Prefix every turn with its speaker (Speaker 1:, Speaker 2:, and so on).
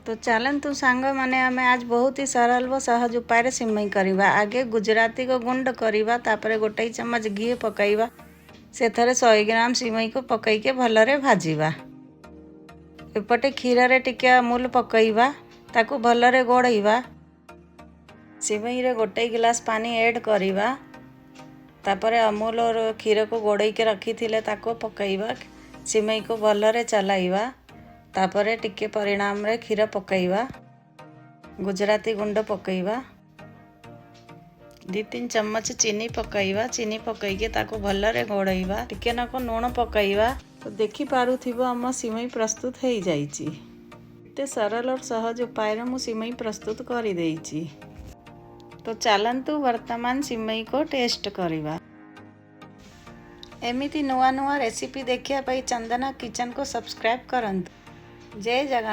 Speaker 1: तो चलतु सांग मैंने आम आज बहुत ही सरल व सहज उपाय सिमई करवा। आगे गुजराती को गुंड करवा, तापर गोटे चम्मच घी पकईवा, से 100 ग्राम सिमई को पकईके भलरे भाजवा। एपटे क्षीर रे टिके अमूल पकईवा, ताकू भलरे गोड़ेवा। सिमई रे गोटे गिलास पानी ऐड करवा, तापर अमूल और क्षीर को गोड़े के रखी थिले ताको पकईवा। सिमई को भलरे चलाइवा, तापर टिके परिणाम रे क्षीर पकईवा, गुजराती गुंड पकईवा, 2-3 चम्मच चीनी पकईवा। चीनी पकईके ताको भलरे घोड़ेवा, टिके नाको लूण पकईवा। तो देखि पारुथिबो आम सिमई प्रस्तुत हो जाइछि। एते सरल और सहज उपाय रे मु सिमई प्रस्तुत करि देइछि। तो चलंतु वर्तमान सिमई को टेस्ट करिवा। एमिति नुआ नुआ रेसिपी देखिया पाई चंदना किचन को सब्सक्राइब करंतु। जय जगन्नाथ।